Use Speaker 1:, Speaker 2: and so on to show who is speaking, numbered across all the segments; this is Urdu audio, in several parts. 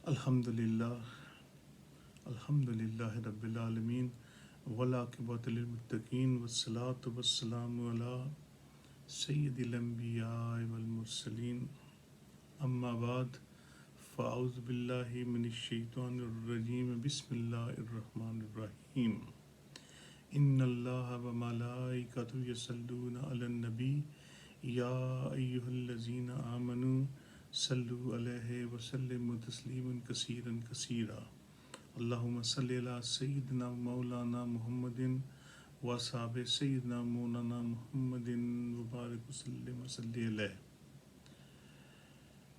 Speaker 1: الحمدللہ الحمدللہ رب العالمین والعاقبۃ للمتقین والصلاۃ والسلام علی سید الانبیاء والمرسلین اما بعد فاعوذ باللہ من الشیطان الرجیم بسم اللہ الرحمن الرحیم ان اللہ وملائکتہ یصلون علی النبی یا ایہا الذین آمنوا صلوا علیہ وسلموا تسلیما کثیرا کثیرا اللہم صلی علی سیدنا مولانا محمد واصحاب سیدنا مولانا محمد وبارک وسلم وصلی علیہ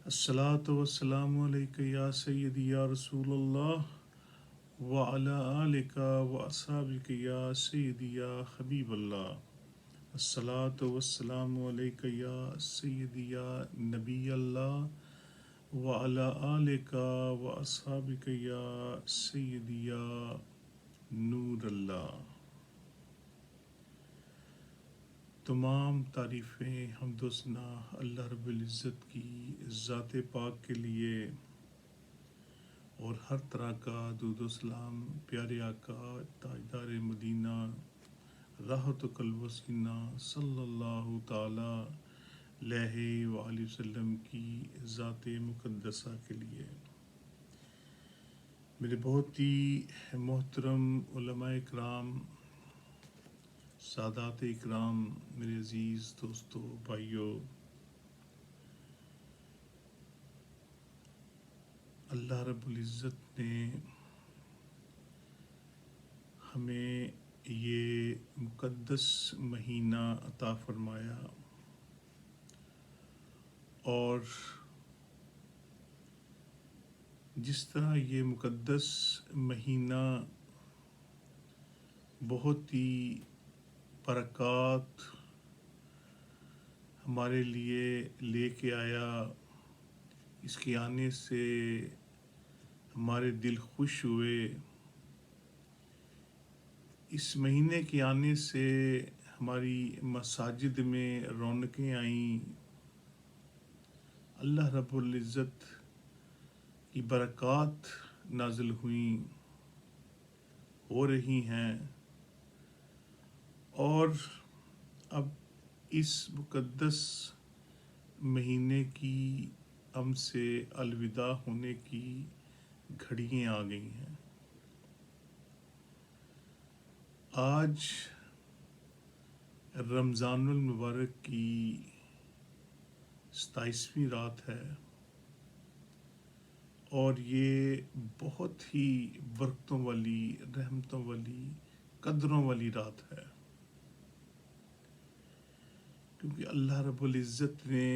Speaker 1: الصلاۃ والسلام علیک یا سیدی یا رسول اللہ وعلی آلک واصحابک یا سیدی یا حبیب اللہ الصلاۃ والسلام علیک یا سیدی یا نبی اللہ وعلی آلک واصحابک یا سیدی یا نور اللہ۔ تمام تعریفیں حمد و ثنا اللہ رب العزت کی ذات پاک کے لیے اور ہر طرح کا درود و سلام پیارے آقا تاجدار مدینہ راحت و قلب و سینہ صلی اللہ تعالی علیہ وآلہ وسلم کی ذات مقدسہ کے لیے۔ میرے بہت ہی محترم علماء اکرام، سادات اکرام، میرے عزیز دوستو بھائیو، اللہ رب العزت نے ہمیں یہ مقدس مہینہ عطا فرمایا اور جس طرح یہ مقدس مہینہ بہت ہی برکات ہمارے لیے لے کے آیا، اس کے آنے سے ہمارے دل خوش ہوئے، اس مہینے کے آنے سے ہماری مساجد میں رونقیں آئیں، اللہ رب العزت کی برکات نازل ہوئیں، ہو رہی ہیں، اور اب اس مقدس مہینے کی ہم سے الوداع ہونے کی گھڑیاں آ گئی ہیں۔ آج رمضان المبارک کی 27ویں رات ہے اور یہ بہت ہی برکتوں والی، رحمتوں والی، قدروں والی رات ہے، کیونکہ اللہ رب العزت نے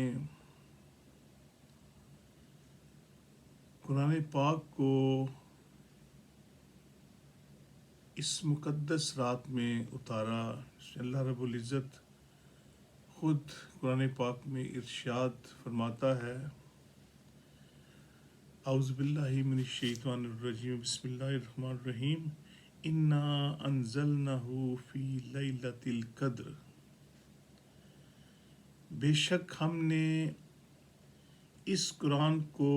Speaker 1: قرآن پاک کو اس مقدس رات میں اتارا۔ اللہ رب العزت خود قرآن پاک میں ارشاد فرماتا ہے، اعوذ باللہ من الشیطان الرجیم بسم اللہ الرحمن الرحیم انا انزلناہ فی لیلۃ القدر، بے شک ہم نے اس قرآن کو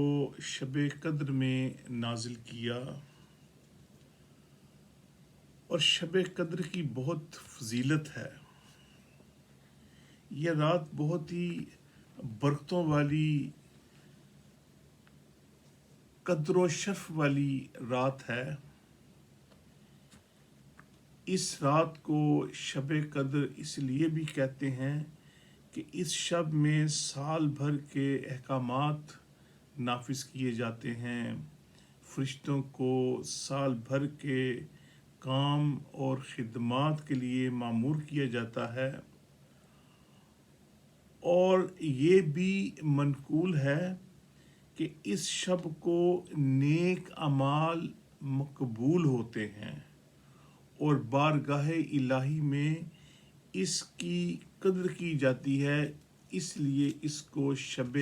Speaker 1: شب قدر میں نازل کیا، اور شب قدر کی بہت فضیلت ہے۔ یہ رات بہت ہی برکتوں والی، قدر و شرف والی رات ہے۔ اس رات کو شب قدر اس لیے بھی کہتے ہیں کہ اس شب میں سال بھر کے احکامات نافذ کیے جاتے ہیں، فرشتوں کو سال بھر کے کام اور خدمات کے لیے مامور کیا جاتا ہے، اور یہ بھی منقول ہے کہ اس شب کو نیک اعمال مقبول ہوتے ہیں اور بارگاہ الہی میں اس کی قدر کی جاتی ہے، اس لیے اس کو شب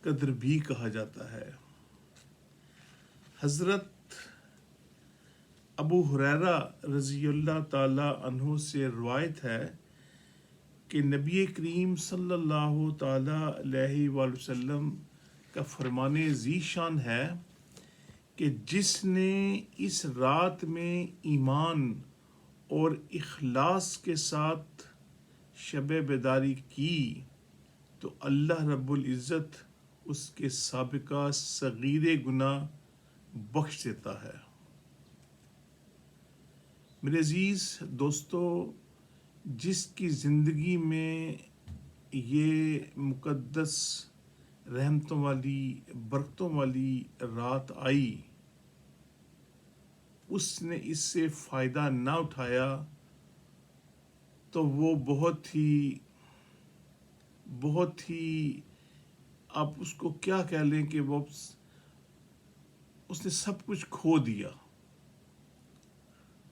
Speaker 1: قدر بھی کہا جاتا ہے۔ حضرت ابو ہریرہ رضی اللہ تعالی عنہ سے روایت ہے کہ نبی کریم صلی اللہ تعالی علیہ وآلہ وسلم کا فرمان ذی شان ہے کہ جس نے اس رات میں ایمان اور اخلاص کے ساتھ شب بیداری کی تو اللہ رب العزت اس کے سابقہ صغیر گناہ بخش دیتا ہے۔ میرے عزیز دوستو، جس کی زندگی میں یہ مقدس رحمتوں والی برکتوں والی رات آئی، اس نے اس سے فائدہ نہ اٹھایا تو وہ بہت ہی آپ اس کو کیا کہہ لیں کہ وہ اس نے سب کچھ کھو دیا،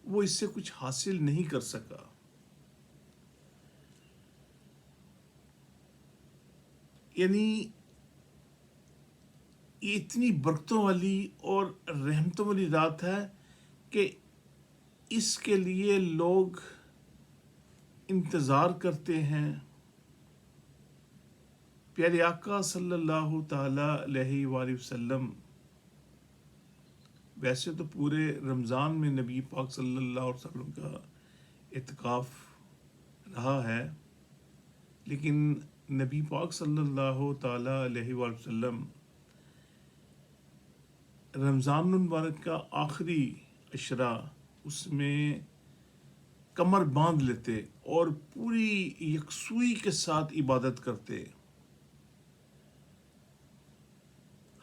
Speaker 1: وہ اس سے کچھ حاصل نہیں کر سکا۔ یعنی یہ اتنی برکتوں والی اور رحمتوں والی رات ہے کہ اس کے لیے لوگ انتظار کرتے ہیں۔ پیارے آقا صلی اللہ تعالی علیہ وآلہ وسلم ویسے تو پورے رمضان میں نبی پاک صلی اللہ علیہ وسلم کا اعتکاف رہا ہے، لیکن نبی پاک صلی اللہ تعالی علیہ وآلہ وسلم رمضان المبارک کا آخری عشرہ اس میں کمر باندھ لیتے اور پوری یکسوئی کے ساتھ عبادت کرتے۔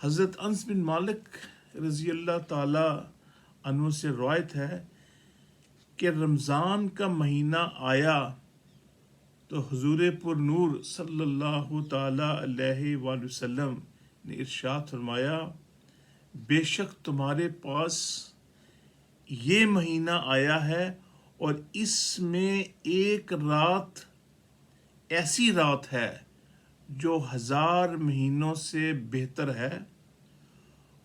Speaker 1: حضرت انس بن مالک رضی اللہ تعالی عنہ سے روایت ہے کہ رمضان کا مہینہ آیا تو حضور پر نور صلی اللہ تعالی علیہ وآلہ وسلم نے ارشاد فرمایا، بے شک تمہارے پاس یہ مہینہ آیا ہے اور اس میں ایک رات ایسی رات ہے جو 1000 مہینوں سے بہتر ہے،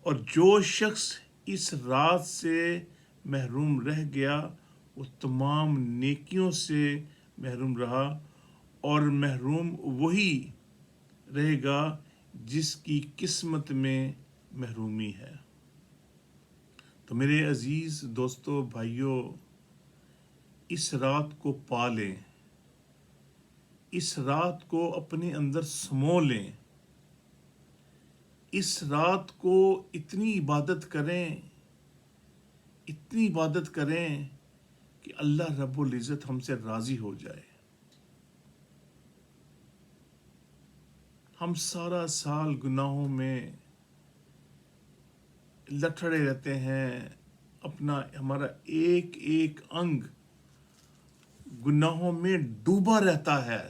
Speaker 1: اور جو شخص اس رات سے محروم رہ گیا وہ تمام نیکیوں سے محروم رہا، اور محروم وہی رہے گا جس کی قسمت میں محرومی ہے۔ تو میرے عزیز دوستو بھائیوں، اس رات کو پا لیں، اس رات کو اپنے اندر سمو لیں، اس رات کو اتنی عبادت کریں کہ اللہ رب العزت ہم سے راضی ہو جائے۔ ہم سارا سال گناہوں میں لٹڑے رہتے ہیں، ہمارا ایک ایک انگ گناہوں میں ڈوبا رہتا ہے۔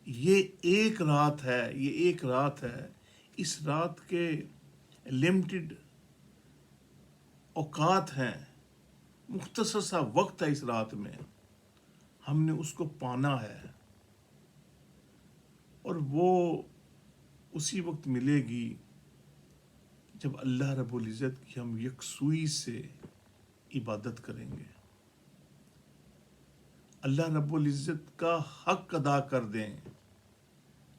Speaker 1: یہ ایک رات ہے، اس رات کے لمیٹڈ اوقات ہیں، مختصر سا وقت ہے، اس رات میں ہم نے اس کو پانا ہے، اور وہ اسی وقت ملے گی جب اللہ رب العزت کی ہم یکسوئی سے عبادت کریں گے، اللہ رب العزت کا حق ادا کر دیں،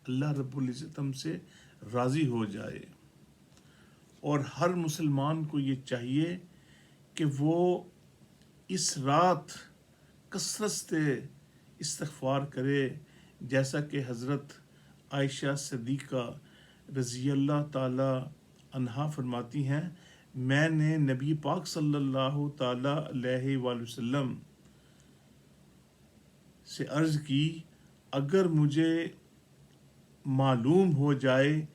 Speaker 1: اللہ رب العزت ہم سے راضی ہو جائے۔ اور ہر مسلمان کو یہ چاہیے کہ وہ اس رات کثرت سے استغفار کرے، جیسا کہ حضرت عائشہ صدیقہ رضی اللہ تعالی عنہا فرماتی ہیں، میں نے نبی پاک صلی اللہ تعالی علیہ وآلہ وسلم سے عرض کی، اگر مجھے معلوم ہو جائے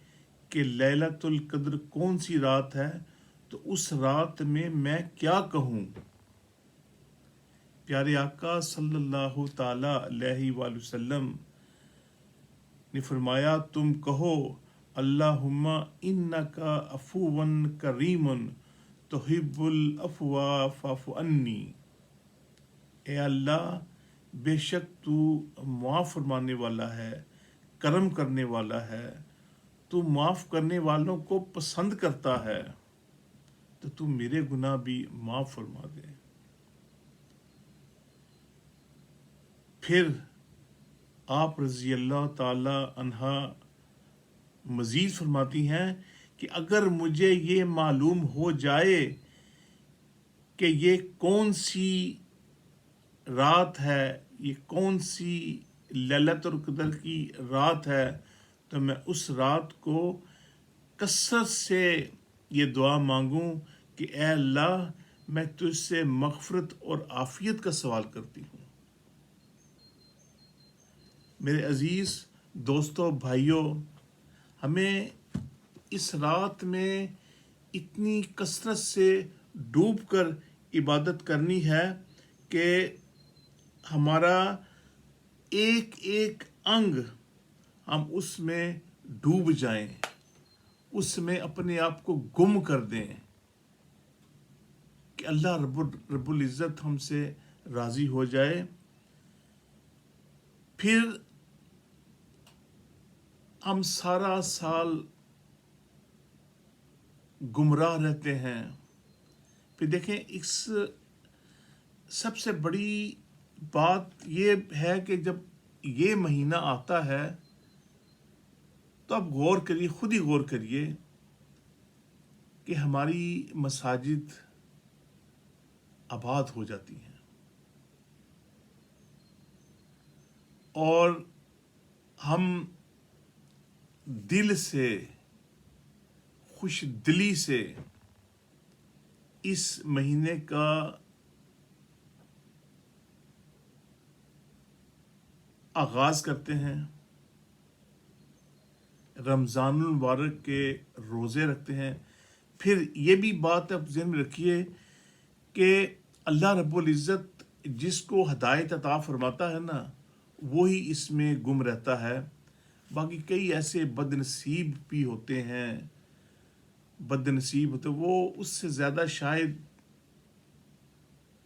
Speaker 1: کہ لیلۃ القدر کون سی رات ہے تو اس رات میں کیا کہوں؟ پیارے آقا صلی اللہ تعالی علیہ وآلہ وسلم نے فرمایا، تم کہو اللہم انک عفو کریم تحب العفو فاعف عنی، اے اللہ بے شک تو معاف فرمانے والا ہے، کرم کرنے والا ہے، تو معاف کرنے والوں کو پسند کرتا ہے، تو تو میرے گناہ بھی معاف فرما دے۔ پھر آپ رضی اللہ تعالی عنہا مزید فرماتی ہیں کہ اگر مجھے یہ معلوم ہو جائے کہ یہ کون سی رات ہے، یہ کون سی لیلۃ القدر کی رات ہے، تو میں اس رات کو کثرت سے یہ دعا مانگوں کہ اے اللہ، میں تجھ سے مغفرت اور عافیت کا سوال کرتی ہوں۔ میرے عزیز دوستوں، بھائیوں، ہمیں اس رات میں اتنی کثرت سے ڈوب کر عبادت کرنی ہے کہ ہمارا ایک ایک انگ ہم اس میں ڈوب جائیں، اس میں اپنے آپ کو گم کر دیں کہ اللہ رب العزت ہم سے راضی ہو جائے۔ پھر ہم سارا سال گمراہ رہتے ہیں۔ پھر دیکھیں، اس سب سے بڑی بات یہ ہے کہ جب یہ مہینہ آتا ہے تو آپ غور کریے، خود ہی غور کریے کہ ہماری مساجد آباد ہو جاتی ہیں اور ہم دل سے، خوش دلی سے اس مہینے کا آغاز کرتے ہیں، رمضان المبارک کے روزے رکھتے ہیں۔ پھر یہ بھی بات آپ ذہن میں رکھیے کہ اللہ رب العزت جس کو ہدایت عطا فرماتا ہے نا، وہی اس میں گم رہتا ہے۔ باقی کئی ایسے بد نصیب بھی ہوتے ہیں، بد نصیب ہوتے، وہ اس سے زیادہ شاید،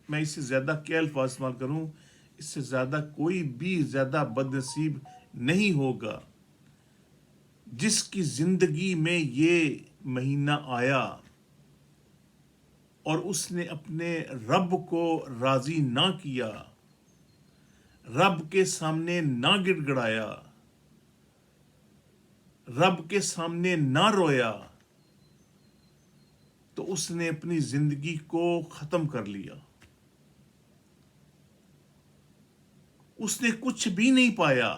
Speaker 1: میں اس سے زیادہ کیا الفاظ استعمال کروں، اس سے زیادہ کوئی بھی زیادہ بد نصیب نہیں ہوگا جس کی زندگی میں یہ مہینہ آیا اور اس نے اپنے رب کو راضی نہ کیا، رب کے سامنے نہ گڑ گڑایا، رب کے سامنے نہ رویا، تو اس نے اپنی زندگی کو ختم کر لیا، اس نے کچھ بھی نہیں پایا۔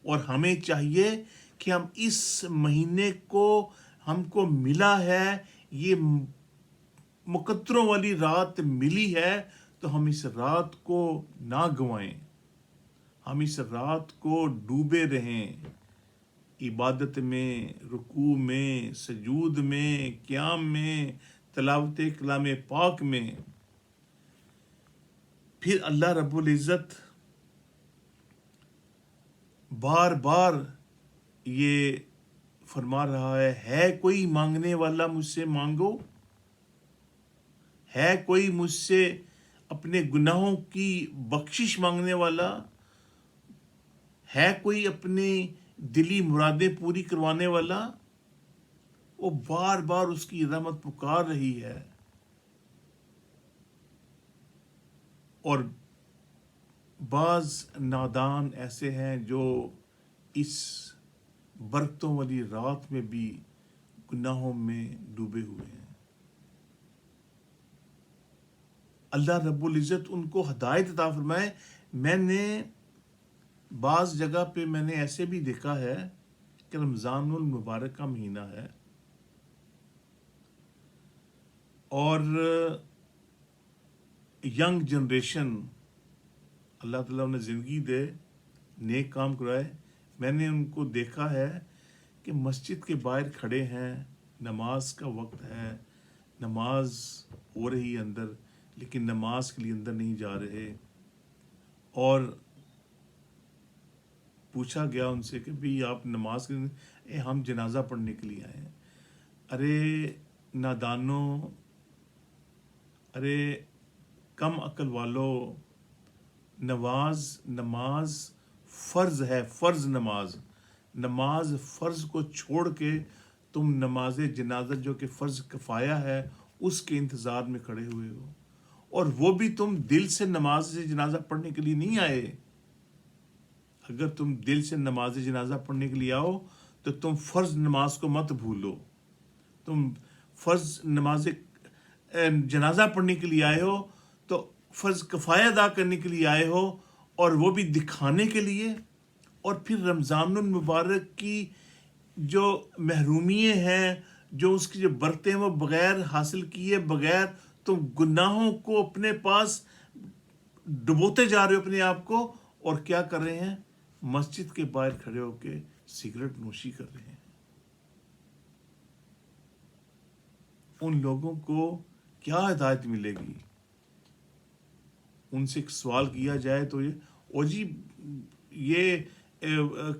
Speaker 1: اور ہمیں چاہیے کہ ہم اس مہینے کو، ہم کو ملا ہے، یہ مقدروں والی رات ملی ہے، تو ہم اس رات کو نہ گنوائیں، ہم اس رات کو ڈوبے رہیں عبادت میں، رکوع میں، سجود میں، قیام میں، تلاوت کلام پاک میں۔ پھر اللہ رب العزت بار بار یہ فرما رہا ہے کوئی مانگنے والا مجھ سے مانگو، ہے کوئی مجھ سے اپنے گناہوں کی بخشش مانگنے والا، ہے کوئی اپنی دلی مرادیں پوری کروانے والا۔ وہ بار بار اس کی رحمت پکار رہی ہے، اور بعض نادان ایسے ہیں جو اس برکتوں والی رات میں بھی گناہوں میں ڈوبے ہوئے ہیں۔ اللہ رب العزت ان کو ہدایت عطا فرمائے۔ میں نے بعض جگہ پہ میں نے ایسے بھی دیکھا ہے کہ رمضان المبارک کا مہینہ ہے اور ینگ جنریشن اللہ تعالیٰ انہیں زندگی دے، نیک کام کرائے، میں نے ان کو دیکھا ہے کہ مسجد کے باہر کھڑے ہیں، نماز کا وقت ہے، نماز ہو رہی ہے اندر، لیکن نماز کے لیے اندر نہیں جا رہے، اور پوچھا گیا ان سے کہ بھئی آپ نماز کے ہم جنازہ پڑھنے کے لیے آئے ہیں۔ ارے نادانوں، ارے کم عقل والو، نماز فرض ہے، فرض نماز فرض کو چھوڑ کے تم نماز جنازہ جو کہ فرض کفایہ ہے اس کے انتظار میں کھڑے ہوئے ہو، اور وہ بھی تم دل سے نماز جنازہ پڑھنے کے لیے نہیں آئے۔ اگر تم دل سے نماز جنازہ پڑھنے کے لیے آؤ تو تم فرض نماز کو مت بھولو. تم فرض نماز جنازہ پڑھنے کے لیے آئے ہو تو فرض کفایہ ادا کرنے کے لیے آئے ہو، اور وہ بھی دکھانے کے لیے. اور پھر رمضان المبارک کی جو محرومیے ہیں، جو اس کی جو برتیں وہ بغیر حاصل کیے بغیر تم گناہوں کو اپنے پاس ڈبوتے جا رہے ہو اپنے آپ کو، اور کیا کر رہے ہیں؟ مسجد کے باہر کھڑے ہو کے سگریٹ نوشی کر رہے ہیں. ان لوگوں کو کیا ہدایت ملے گی؟ ان سے ایک سوال کیا جائے تو یہ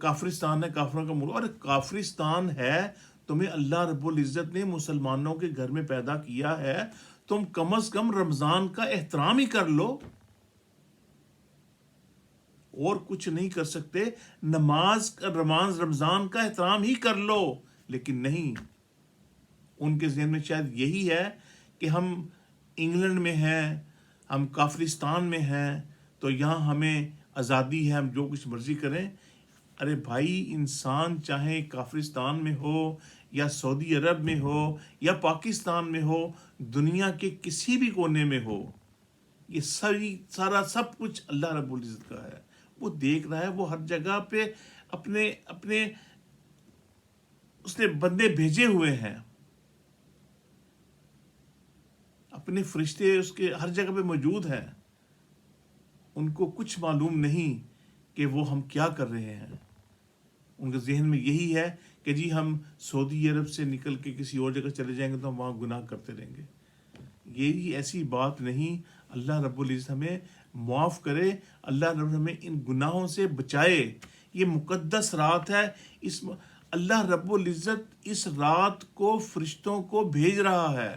Speaker 1: کافرستان ہے، کافروں کا ملک. اور کافرستان ہے، تمہیں اللہ رب العزت نے مسلمانوں کے گھر میں پیدا کیا ہے، تم کم از کم رمضان کا احترام ہی کر لو. اور کچھ نہیں کر سکتے، رمضان کا احترام ہی کر لو. لیکن نہیں، ان کے ذہن میں شاید یہی ہے کہ ہم انگلینڈ میں ہیں، ہم کافرستان میں ہیں، تو یہاں ہمیں آزادی ہے، ہم جو کچھ مرضی کریں. ارے بھائی، انسان چاہے کافرستان میں ہو یا سعودی عرب میں ہو یا پاکستان میں ہو، دنیا کے کسی بھی کونے میں ہو، یہ سب کچھ اللہ رب العزت کا ہے. وہ دیکھ رہا ہے، وہ ہر جگہ پہ اپنے اس نے بندے بھیجے ہوئے ہیں، اپنے فرشتے اس کے ہر جگہ پہ موجود ہیں. ان کو کچھ معلوم نہیں کہ وہ ہم کیا کر رہے ہیں. ان کے ذہن میں یہی ہے کہ جی ہم سعودی عرب سے نکل کے کسی اور جگہ چلے جائیں گے تو ہم وہاں گناہ کرتے رہیں گے. یہ ایسی بات نہیں. اللہ رب العزت ہمیں معاف کرے، اللہ رب ہمیں ان گناہوں سے بچائے. یہ مقدس رات ہے، اللہ رب العزت اس رات کو فرشتوں کو بھیج رہا ہے.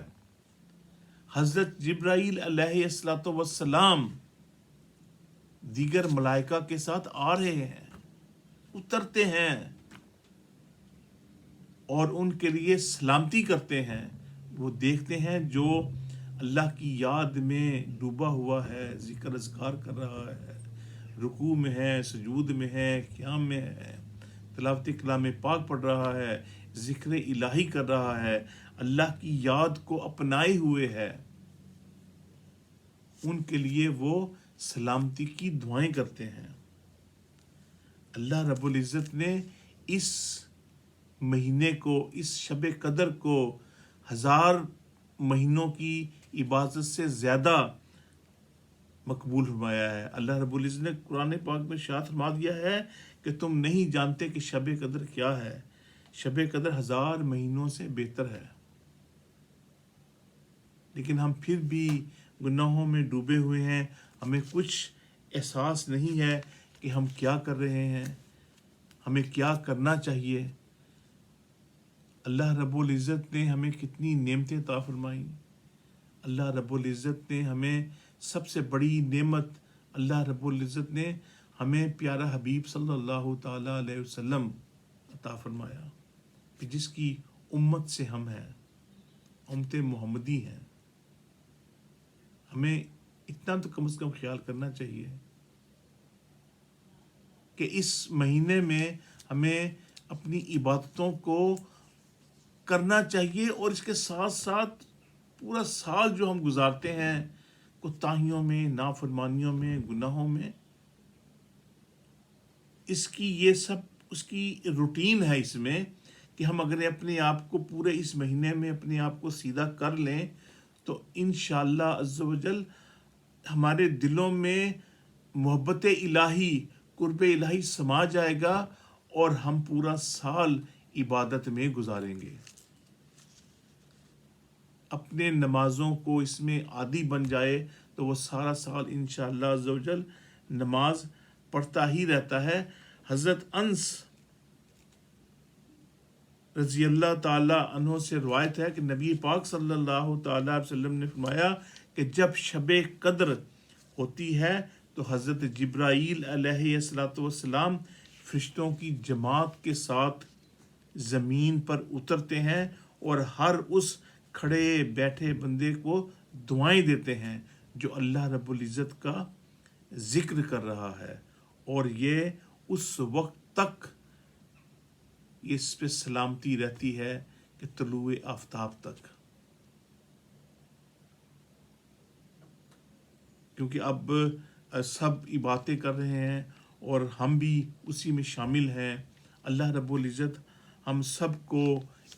Speaker 1: حضرت جبرائیل علیہ السلام دیگر ملائکہ کے ساتھ آ رہے ہیں، اترتے ہیں اور ان کے لیے سلامتی کرتے ہیں. وہ دیکھتے ہیں جو اللہ کی یاد میں ڈوبا ہوا ہے، ذکر اذکار کر رہا ہے، رکوع میں ہے، سجود میں ہے، قیام میں ہے، تلاوت کلام پاک پڑھ رہا ہے، ذکر الہی کر رہا ہے، اللہ کی یاد کو اپنائے ہوئے ہے. ان کے لیے وہ سلامتی کی دعائیں کرتے ہیں. اللہ رب العزت نے اس مہینے کو، اس شب قدر کو 1000 مہینوں کی عبادت سے زیادہ مقبول فرمایا ہے. اللہ رب العزت نے قرآن پاک میں ارشاد فرما دیا ہے کہ تم نہیں جانتے کہ شب قدر کیا ہے. شب قدر 1000 مہینوں سے بہتر ہے. لیکن ہم پھر بھی گناہوں میں ڈوبے ہوئے ہیں. ہمیں کچھ احساس نہیں ہے کہ ہم کیا کر رہے ہیں، ہمیں کیا کرنا چاہیے. اللہ رب العزت نے ہمیں کتنی نعمتیں عطا فرمائیں. اللہ رب العزت نے ہمیں سب سے بڑی نعمت، اللہ رب العزت نے ہمیں پیارا حبیب صلی اللہ تعالیٰ علیہ وسلم عطا فرمایا، کہ جس کی امت سے ہم ہیں، امت محمدی ہیں. ہمیں اتنا تو کم از کم خیال کرنا چاہیے کہ اس مہینے میں ہمیں اپنی عبادتوں کو کرنا چاہیے، اور اس کے ساتھ ساتھ پورا سال جو ہم گزارتے ہیں کوتاہیوں میں، نافرمانیوں میں، گناہوں میں، اس کی روٹین ہے اس میں، کہ ہم اگر اپنے آپ کو پورے اس مہینے میں اپنے آپ کو سیدھا کر لیں تو انشاءاللہ عز و جل ہمارے دلوں میں محبت الہی، قرب الہی سما جائے گا، اور ہم پورا سال عبادت میں گزاریں گے. اپنے نمازوں کو اس میں عادی بن جائے تو وہ سارا سال انشاءاللہ عز و جل نماز پڑھتا ہی رہتا ہے. حضرت انس رضی اللہ تعالی عنہ سے روایت ہے کہ نبی پاک صلی اللہ تعالی علیہ وسلم نے فرمایا کہ جب شب قدر ہوتی ہے تو حضرت جبرائیل علیہ السلام فرشتوں کی جماعت کے ساتھ زمین پر اترتے ہیں، اور ہر اس کھڑے بیٹھے بندے کو دعائیں دیتے ہیں جو اللہ رب العزت کا ذکر کر رہا ہے. اور یہ اس وقت تک یہ اس پہ سلامتی رہتی ہے کہ طلوع آفتاب تک، کیونکہ اب سب عبادتیں کر رہے ہیں اور ہم بھی اسی میں شامل ہیں۔ اللہ رب العزت ہم سب کو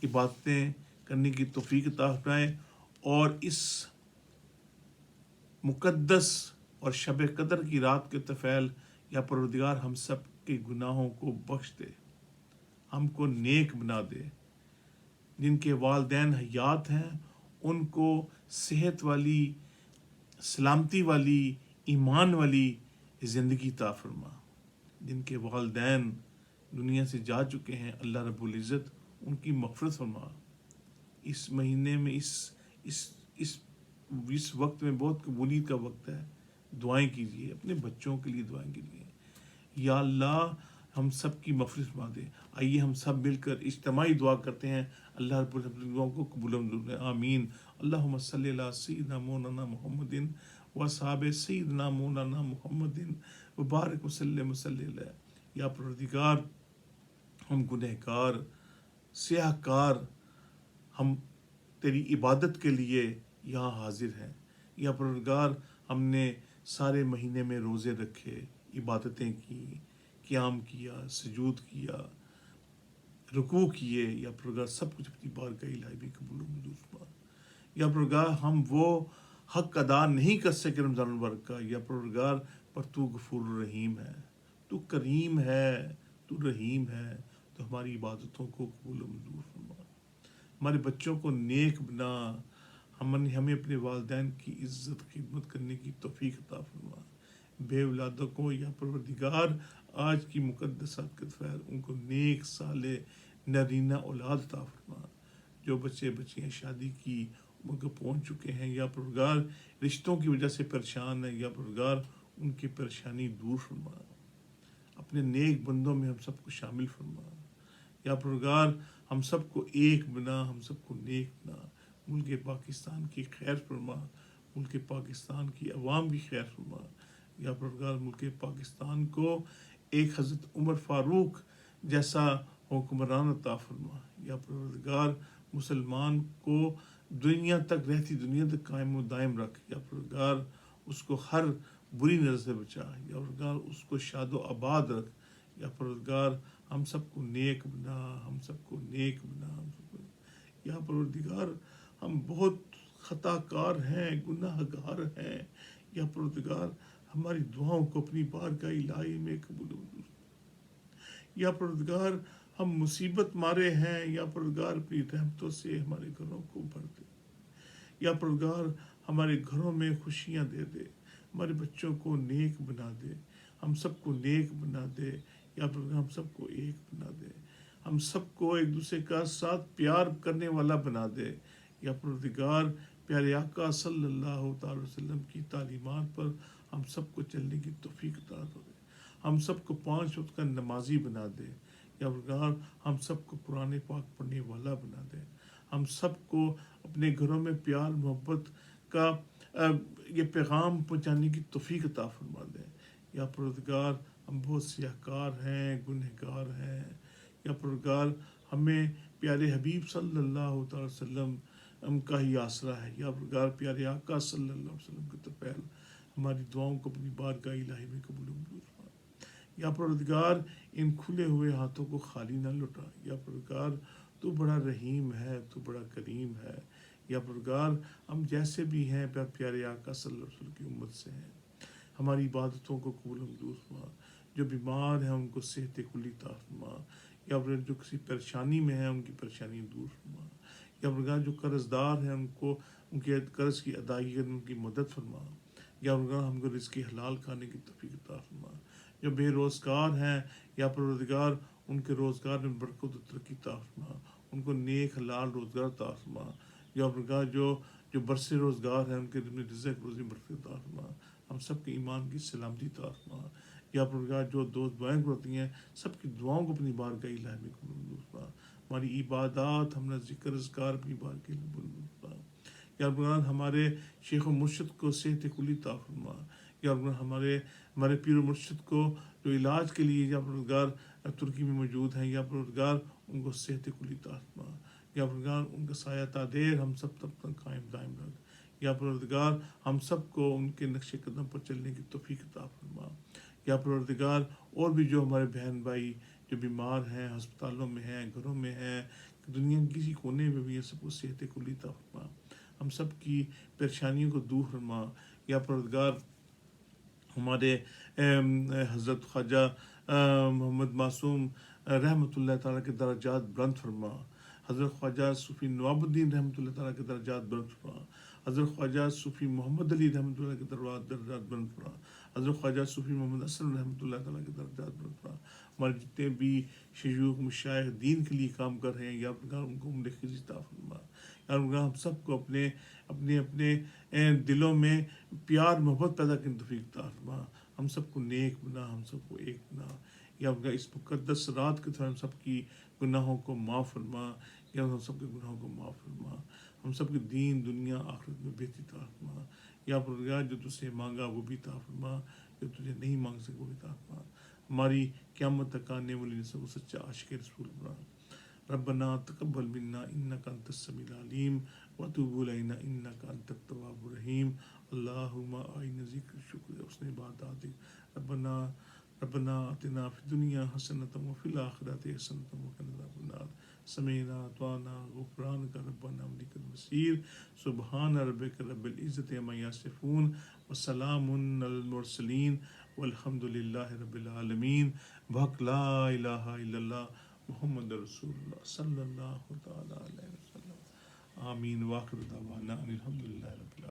Speaker 1: عبادتیں کرنے کی توفیق عطا فرمائے، اور اس مقدس اور شب قدر کی رات کے طفیل یا پروردگار ہم سب کے گناہوں کو بخش دے، ہم کو نیک بنا دے۔ جن کے والدین حیات ہیں ان کو صحت والی، سلامتی والی، ایمان والی زندگی عطا فرما۔ جن کے والدین دنیا سے جا چکے ہیں، اللہ رب العزت ان کی مغفرت فرما۔ اس مہینے میں اس وقت میں بہت قبولیت کا وقت ہے، دعائیں کیجیے، اپنے بچوں کے لیے دعائیں کیجیے۔ یا اللہ ہم سب کی مغفرت فرما دے۔ آئیے ہم سب مل کر اجتماعی دعا کرتے ہیں، اللہ رب العزت دعاؤں کو قبول منظور کرے، آمین۔ اللہم صلی علی سیدنا مولانا محمد و صحاب سیدنا مولانا محمد وبارک وسلم علیہ۔ یا پروردگار ہم گنہگار، سیاہ کار، ہم تیری عبادت کے لیے یہاں حاضر ہیں۔ یا پروردگار ہم نے سارے مہینے میں روزے رکھے، عبادتیں کی، قیام کیا، سجود کیا، رکوع کیے، یا پروردگار سب کچھ اپنی بارگاہ الہی میں قبول و منظور فرما۔ یا پروردگار ہم وہ حق ادا نہیں کر سکے رمضان المبارک کا، یا پروردگار پر تو غفور الرحیم ہے، تو کریم ہے، تو رحیم ہے، تو ہماری عبادتوں کو قبول و منظور فرما۔ ہمارے بچوں کو نیک بنا، ہمیں اپنے والدین کی عزت خدمت کرنے کی توفیق عطا فرما۔ بے اولادوں کو یا پروردگار آج کی مقدسات کے خیر ان کو نیک صالح نرینہ اولاد عطا فرما۔ جو بچے بچیاں شادی کی عمر کو پہنچ چکے ہیں، یا پروردگار رشتوں کی وجہ سے پریشان ہیں، یا پروردگار ان کی پریشانی دور فرما۔ اپنے نیک بندوں میں ہم سب کو شامل فرما۔ یا پروردگار ہم سب کو ایک بنا، ہم سب کو نیک بنا۔ ملک پاکستان کی خیر فرما، ملک پاکستان کی عوام کی خیر فرما۔ یا پروردگار ملک پاکستان کو ایک حضرت عمر فاروق جیسا حکمران عطا فرما۔ یا پروردگار مسلمان کو دنیا تک، رہتی دنیا تک قائم و دائم رکھ۔ یا پروردگار اس کو ہر بری نظر سے بچا۔ یا پروردگار اس کو شاد و آباد رکھ۔ یا پروردگار ہم سب کو نیک بنا، ہم سب کو نیک بنا، ہم سب کو۔ یا پروردگار ہم بہت خطا کار ہیں، گناہ گار ہیں، یا پروردگار ہماری دعاؤں کو اپنی بارگاہ الہی میں قبول و منظور۔ یا پروردگار ہم مصیبت مارے ہیں، یا پروردگار اپنی رحمتوں سے ہمارے گھروں کو بھر دے۔ یا پروردگار ہمارے گھروں میں خوشیاں دے دے، ہمارے بچوں کو نیک بنا دے، ہم سب کو نیک بنا دے۔ یا پروردگار ہم سب کو ایک بنا دے، ہم سب کو ایک دوسرے کا ساتھ پیار کرنے والا بنا دے۔ یا پروردگار پیارے آقا صلی اللہ تعالی وسلم کی تعلیمات پر ہم سب کو چلنے کی توفیق عطا دے، ہم سب کو 5 وقت کا نمازی بنا دے۔ یا پروردگار ہم سب کو قرآن پاک پڑھنے والا بنا دے، ہم سب کو اپنے گھروں میں پیار محبت کا یہ پیغام پہنچانے کی توفیق عطا فرما دے۔ یا پروردگار ہم بہت سیاہ کار ہیں، گنہگار ہیں، یا پروردگار ہمیں پیارے حبیب صلی اللہ تعالی وسلم کا ہی آسرا ہے۔ یا پروردگار پیارے آقا صلی اللہ علیہ وسلم کے طفیل ہماری دعاؤں کو اپنی بارگاہ الہی میں قبول و منظور فرما۔ یا پروردگار ان کھلے ہوئے ہاتھوں کو خالی نہ لوٹا۔ یا پروردگار تو بڑا رحیم ہے، تو بڑا کریم ہے۔ یا پروردگار ہم جیسے بھی ہیں پیارے آقا صلی اللہ علیہ وسلم کی امت سے ہیں، ہماری عبادتوں کو قبول و منظور فرما۔ جو بیمار ہیں ان کو صحت کلی عطا فرما۔ یا پروردگار جو کسی پریشانی میں ہیں ان کی پریشانی دور فرما۔ یا پروردگار جو قرض دار ہیں ان کے قرض کی ادائیگی میں ان کی مدد فرما۔ یا پروردگار ہم کو رزق حلال کھانے کی توفیق عطا فرما۔ جو بے روزگار ہیں، یا پروردگار ان کے روزگار میں برکت و ترقی عطا فرما، ان کو نیک حلال روزگار عطا فرما۔ یا پروردگار جو برسے روزگار ہیں ان کے رزق روزی برکت عطا فرما، ہم سب کے ایمان کی سلامتی عطا فرما۔ یا پروردگار جو دوست دعائیں کرتی ہیں سب کی دعاؤں کو اپنی بارگاہ الہی میں قبول منظور فرما۔ ہماری عبادات، ہمارا ذکر اذکار اپنی بارگاہ میں قبول منظور فرما۔ یا پروردگار ہمارے شیخ و مرشد کو صحت کلی عطا فرما۔ یا پروردگار ہمارے پیر و مرشد کو جو علاج کے لیے یا پروردگار ترکی میں موجود ہیں، یا پروردگار ان کو صحت کلی عطا فرما، یا پروردگار ان کا سایہ تادیر ہم سب تب تک قائم دائم رکھ، یا پروردگار ہم سب کو ان کے نقش قدم پر چلنے کی توفیق عطا فرما، یا پروردگار اور بھی جو ہمارے بہن بھائی جو بیمار ہیں، ہسپتالوں میں ہیں، گھروں میں ہیں، دنیا کے کسی کونے میں بھی، یہ سب کو صحت کلی عطا فرما، ہم سب کی پریشانیوں کو دور فرما، یا پروردگار ہمارے حضرت خواجہ محمد معصوم رحمۃ اللہ تعالیٰ کے درجات بلند فرما، حضرت خواجہ صوفی نواب الدین رحمۃ اللہ تعالیٰ کے درجات بلند فرما، حضرت خواجہ صوفی محمد علی رحمۃ اللہ کے درجات بلند فرما، حضرت خواجہ صوفی محمد اسلم رحمۃ اللہ تعالیٰ کے درجات بلند فرما، ہمارے جتنے بھی شیوخ مشائخ دین کے لیے کام کر رہے ہیں، یا ان کو عمر خزی عطا فرما، یا ہم سب کو اپنے اپنے اپنے دلوں میں پیار محبت پیدا کرنے کی توفیق عطا فرما، ہم سب کو نیک بنا، ہم سب کو ایک بنا، یا اس مقدس رات کے دوران ہم سب کی گناہوں کو معاف فرما، یا ہم سب کے گناہوں کو معاف فرما، ہم سب کے دین دنیا آخرت میں بہتری عطا فرما، یا پروردگار جو تجھ سے مانگا وہ بھی عطا فرما، جو تجھے نہیں مانگ سکے وہ بھی عطا فرما، ہماری قیامت تک آنے والی نسل کو سچا عاشق رسول بنا، ربنا تقبل منا انك انت السميع العليم وتوب علينا انك انت التواب الرحيم اللهم اعنا ذکر شکر حسن عباداتك ربنا آتنا في الدنيا حسنة وفي الآخرة حسنة وقنا عذاب النار سمعنا وأطعنا غفرانك ربنا وإليك المصير سبحان ربك رب العزة عما يصفون وسلام على المرسلين والحمد لله رب العالمين بحق لا إله إلا الله محمد رسول اللہ صلی اللہ تعالیٰ علیہ وسلم آمین واخر دعوانا ان الحمد للہ رب العالمین.